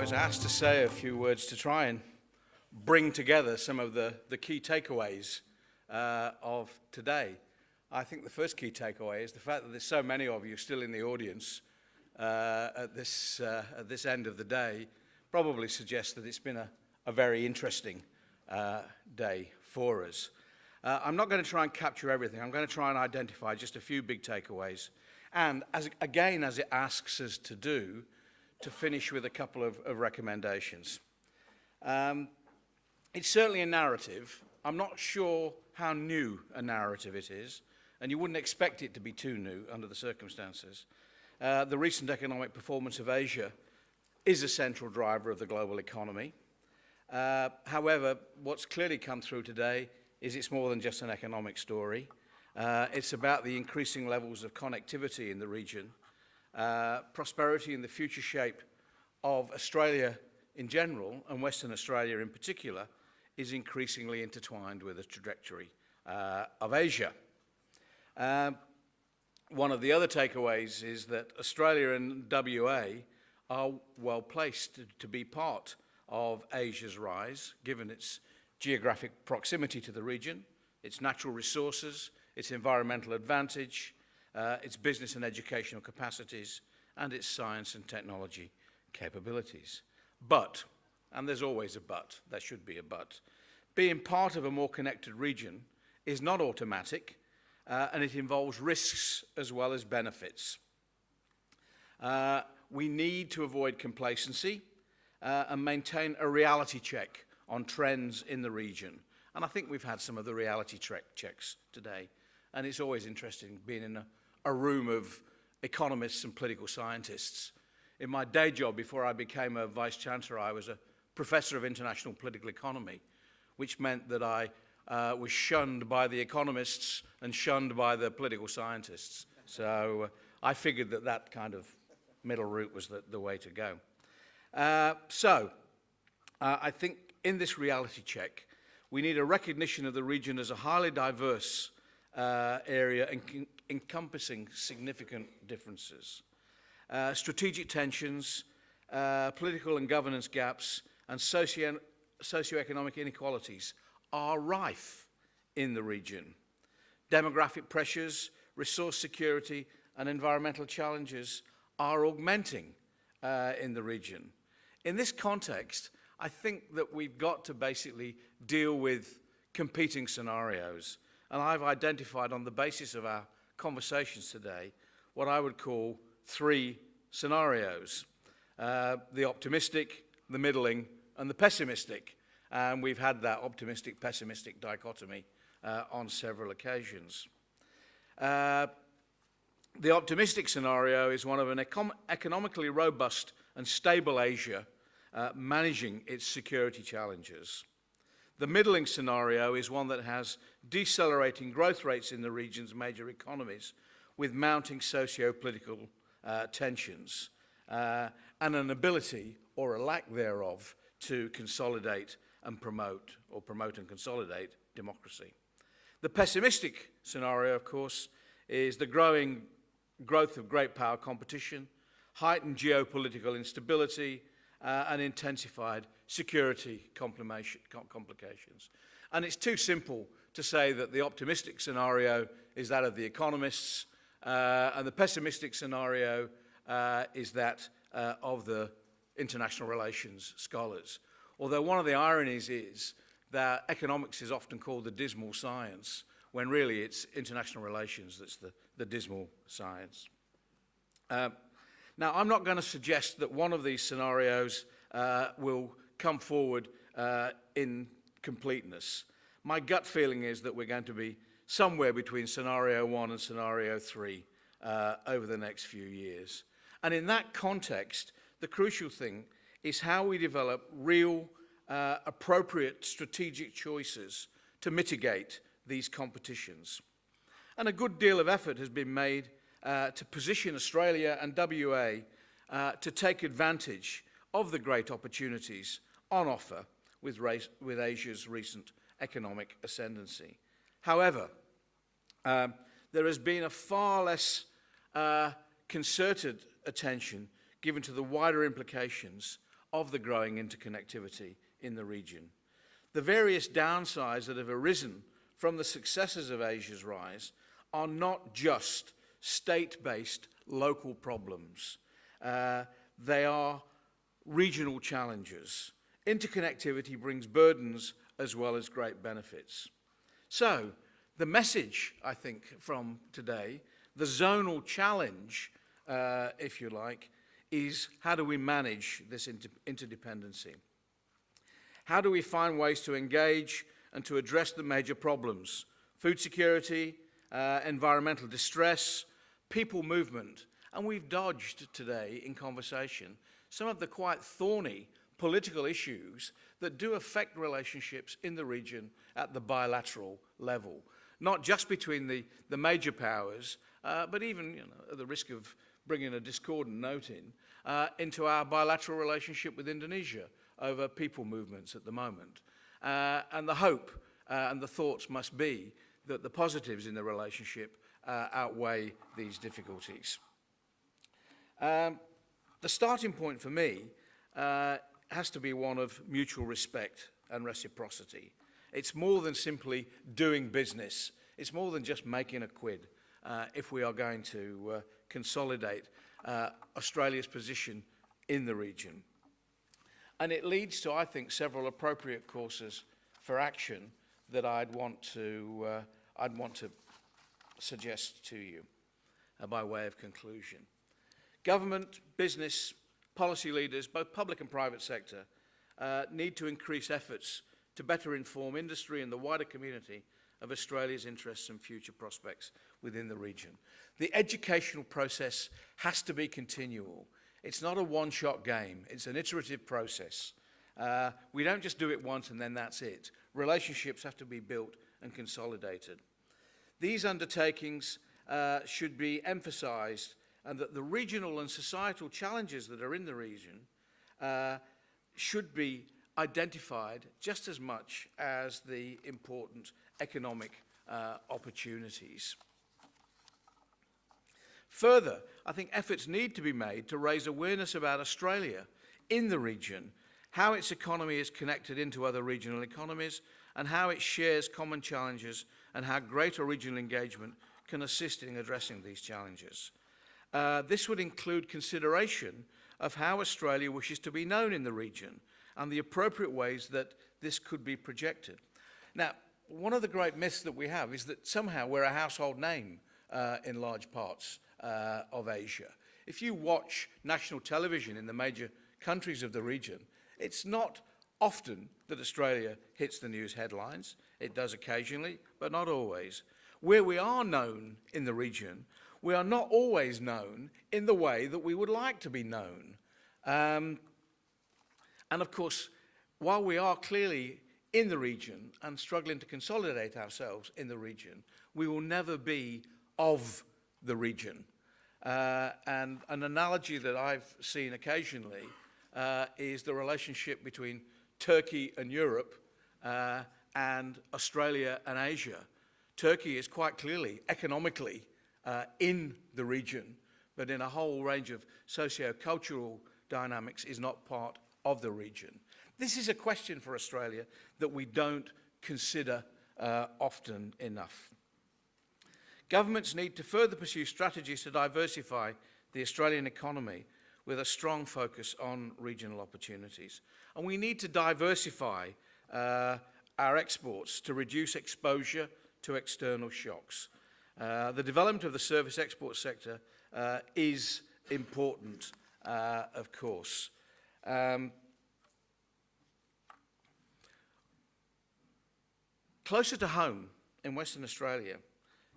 was asked to say a few words to try and bring together some of the key takeaways of today. I think the first key takeaway is the fact that there's so many of you still in the audience at this end of the day probably suggests that it's been a very interesting day for us. I'm not going to try and capture everything. I'm going to try and identify just a few big takeaways. And as it asks us to do, to finish with a couple of recommendations. It's certainly a narrative. I'm not sure how new a narrative it is, and you wouldn't expect it to be too new under the circumstances. The recent economic performance of Asia is a central driver of the global economy. However, what's clearly come through today is it's more than just an economic story. It's about the increasing levels of connectivity in the region, prosperity and the future shape of Australia in general, and Western Australia in particular, is increasingly intertwined with the trajectory of Asia. One of the other takeaways is that Australia and WA are well placed to be part of Asia's rise, given its geographic proximity to the region, its natural resources, its environmental advantage, its business and educational capacities, and its science and technology capabilities. But, and there's always a but, there should be a but, being part of a more connected region is not automatic, and it involves risks as well as benefits. We need to avoid complacency and maintain a reality check on trends in the region. And I think we've had some of the reality checks today. And it's always interesting being in a room of economists and political scientists. In my day job, before I became a vice-chancellor, I was a professor of international political economy, which meant that I was shunned by the economists and shunned by the political scientists. So I figured that kind of middle route was the way to go. I think in this reality check, we need a recognition of the region as a highly diverse area encompassing significant differences. Strategic tensions, political and governance gaps, and socioeconomic inequalities are rife in the region. Demographic pressures, resource security, and environmental challenges are augmenting in the region. In this context, I think that we've got to basically deal with competing scenarios. And I've identified on the basis of our conversations today what I would call three scenarios. The optimistic, the middling, and the pessimistic. And we've had that optimistic-pessimistic dichotomy on several occasions. The optimistic scenario is one of an economically robust and stable Asia managing its security challenges. The middling scenario is one that has decelerating growth rates in the region's major economies with mounting socio-political tensions and an ability, or a lack thereof, to consolidate and promote and consolidate democracy. The pessimistic scenario, of course, is the growth of great power competition, heightened geopolitical instability, and intensified security complications. And it's too simple to say that the optimistic scenario is that of the economists, and the pessimistic scenario is that of the international relations scholars. Although one of the ironies is that economics is often called the dismal science, when really it's international relations that's the dismal science. Now, I'm not going to suggest that one of these scenarios will come forward in completeness. My gut feeling is that we're going to be somewhere between scenario 1 and scenario 3 over the next few years. And in that context, the crucial thing is how we develop real, appropriate strategic choices to mitigate these competitions. And a good deal of effort has been made to position Australia and WA to take advantage of the great opportunities on offer with Asia's recent economic ascendancy. However, there has been a far less concerted attention given to the wider implications of the growing interconnectivity in the region. The various downsides that have arisen from the successes of Asia's rise are not just state-based local problems. They are regional challenges. Interconnectivity brings burdens as well as great benefits. So, the message, I think, from today, the zonal challenge, if you like, is how do we manage this interdependency? How do we find ways to engage and to address the major problems? Food security, environmental distress, people movement. And we've dodged today in conversation some of the quite thorny political issues that do affect relationships in the region at the bilateral level. Not just between the major powers, but even, at the risk of bringing a discordant note into our bilateral relationship with Indonesia over people movements at the moment. And the hope and the thoughts must be that the positives in the relationship outweigh these difficulties. The starting point for me has to be one of mutual respect and reciprocity. It's more than simply doing business. It's more than just making a quid if we are going to consolidate Australia's position in the region. And it leads to, I think, several appropriate courses for action that I'd want to suggest to you by way of conclusion. Government, business, policy leaders, both public and private sector, need to increase efforts to better inform industry and the wider community of Australia's interests and future prospects within the region. The educational process has to be continual. It's not a one-shot game. It's an iterative process. We don't just do it once and then that's it. Relationships have to be built and consolidated. These undertakings should be emphasised, and that the regional and societal challenges that are in the region should be identified just as much as the important economic opportunities. Further, I think efforts need to be made to raise awareness about Australia in the region, how its economy is connected into other regional economies, and how it shares common challenges, and how greater regional engagement can assist in addressing these challenges. This would include consideration of how Australia wishes to be known in the region and the appropriate ways that this could be projected. Now, one of the great myths that we have is that somehow we're a household name in large parts of Asia. If you watch national television in the major countries of the region, it's not often that Australia hits the news headlines. It does occasionally, but not always. Where we are known in the region, we are not always known in the way that we would like to be known. And of course, while we are clearly in the region and struggling to consolidate ourselves in the region, we will never be of the region. And an analogy that I've seen occasionally is the relationship between Turkey and Europe and Australia and Asia. Turkey is quite clearly economically in the region, but in a whole range of socio-cultural dynamics is not part of the region. This is a question for Australia that we don't consider often enough. Governments need to further pursue strategies to diversify the Australian economy with a strong focus on regional opportunities. And we need to diversify our exports to reduce exposure to external shocks. The development of the service export sector is important, of course. Closer to home in Western Australia,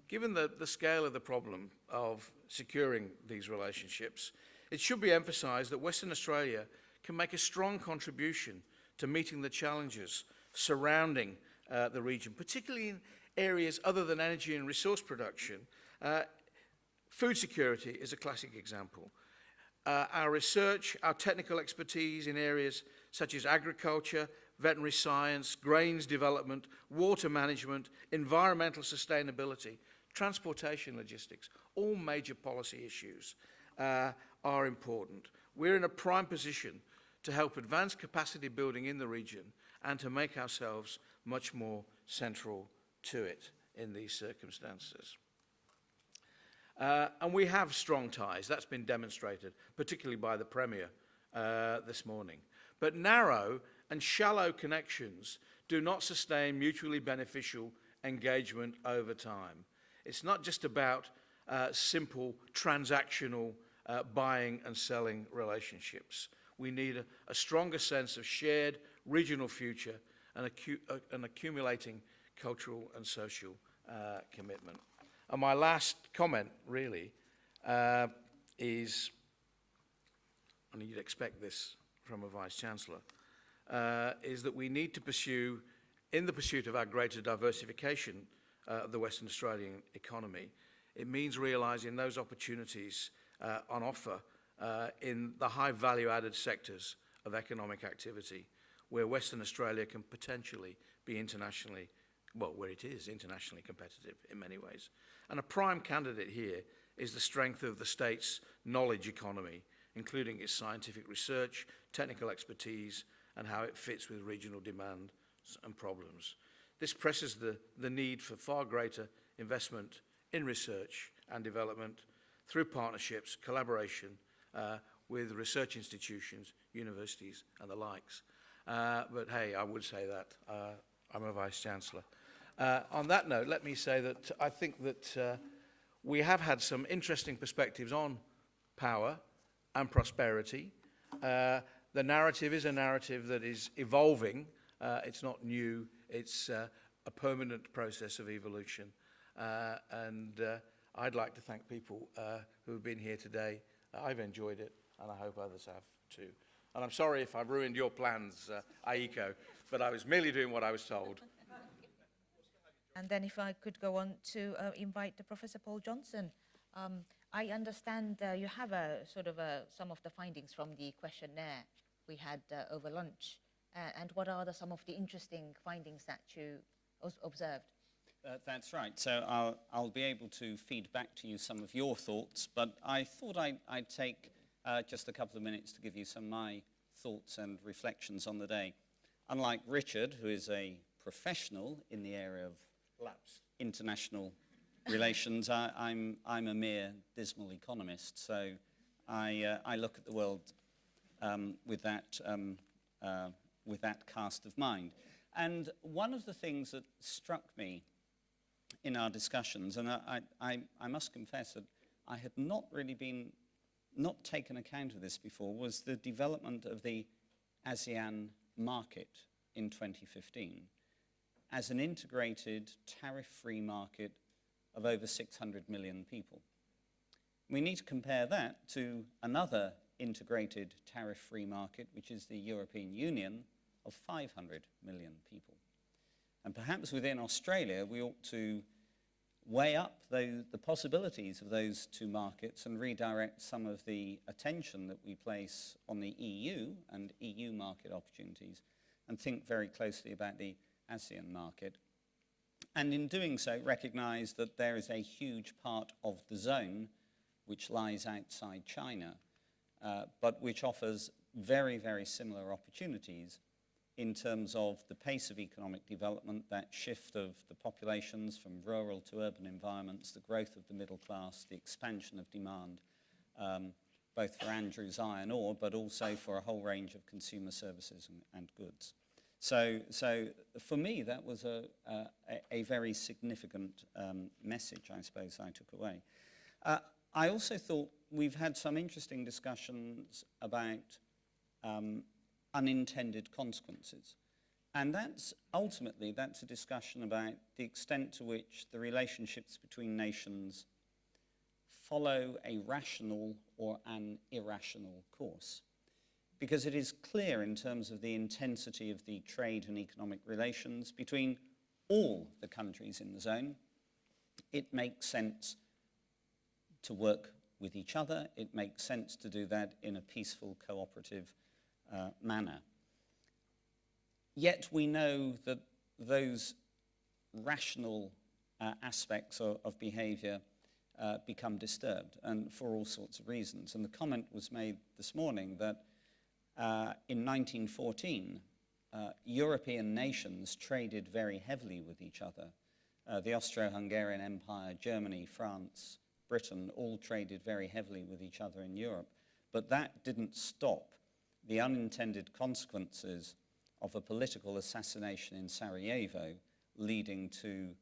given the scale of the problem of securing these relationships, it should be emphasised that Western Australia can make a strong contribution to meeting the challenges surrounding the region, particularly in areas other than energy and resource production. Food security is a classic example. Our research, our technical expertise in areas such as agriculture, veterinary science, grains development, water management, environmental sustainability, transportation logistics, all major policy issues are important. We're in a prime position to help advance capacity building in the region and to make ourselves much more central to it in these circumstances. And we have strong ties. That's been demonstrated, particularly by the Premier this morning. But narrow and shallow connections do not sustain mutually beneficial engagement over time. It's not just about simple transactional buying and selling relationships. We need a stronger sense of shared regional future and an accumulating cultural and social commitment. And my last comment, really, is, and you'd expect this from a Vice-Chancellor, is that we need to pursue, in the pursuit of our greater diversification of the Western Australian economy, it means realising those opportunities on offer in the high value-added sectors of economic activity, where Western Australia can potentially be internationally, well, where it is internationally competitive in many ways. And a prime candidate here is the strength of the state's knowledge economy, including its scientific research, technical expertise, and how it fits with regional demands and problems. This presses the need for far greater investment in research and development through partnerships, collaboration with research institutions, universities, and the likes. But hey, I would say that. I'm a Vice-Chancellor. On that note, let me say that I think that we have had some interesting perspectives on power and prosperity. The narrative is a narrative that is evolving. It's not new. It's a permanent process of evolution. And I'd like to thank people who have been here today. I've enjoyed it, and I hope others have too. And I'm sorry if I've ruined your plans, Aiko, but I was merely doing what I was told. And then if I could go on to invite Professor Paul Johnson. I understand you have some of the findings from the questionnaire we had over lunch. And what are some of the interesting findings that you observed? That's right. So I'll be able to feed back to you some of your thoughts, but I thought I'd take just a couple of minutes to give you some of my thoughts and reflections on the day. Unlike Richard, who is a professional in the area of international relations, I'm a mere dismal economist. So I look at the world with that cast of mind. And one of the things that struck me in our discussions, and I must confess that I had not taken account of this before, was the development of the ASEAN market in 2015 as an integrated tariff-free market of over 600 million people. We need to compare that to another integrated tariff-free market, which is the European Union, of 500 million people. And perhaps within Australia, we ought to weigh up the possibilities of those two markets and redirect some of the attention that we place on the EU and EU market opportunities and think very closely about the ASEAN market. And in doing so, recognize that there is a huge part of the zone which lies outside China, but which offers very, very similar opportunities in terms of the pace of economic development, that shift of the populations from rural to urban environments, the growth of the middle class, the expansion of demand, both for Andrews iron ore, but also for a whole range of consumer services and goods. So for me, that was a very significant message, I suppose, I took away. I also thought we've had some interesting discussions about unintended consequences. And ultimately, that's a discussion about the extent to which the relationships between nations follow a rational or an irrational course. Because it is clear in terms of the intensity of the trade and economic relations between all the countries in the zone, it makes sense to work with each other. It makes sense to do that in a peaceful, cooperative manner. Yet we know that those rational aspects of behavior become disturbed, and for all sorts of reasons. And the comment was made this morning that In 1914, European nations traded very heavily with each other. The Austro-Hungarian Empire, Germany, France, Britain all traded very heavily with each other in Europe. But that didn't stop the unintended consequences of a political assassination in Sarajevo, leading to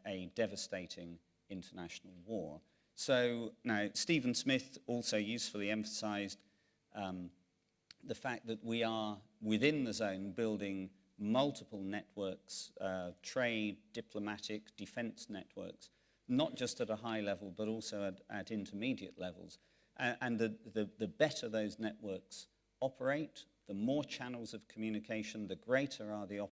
a devastating international war. So now, Stephen Smith also usefully emphasized the fact that we are within the zone building multiple networks, trade, diplomatic, defense networks, not just at a high level, but also at intermediate levels. And the better those networks operate, the more channels of communication, the greater are the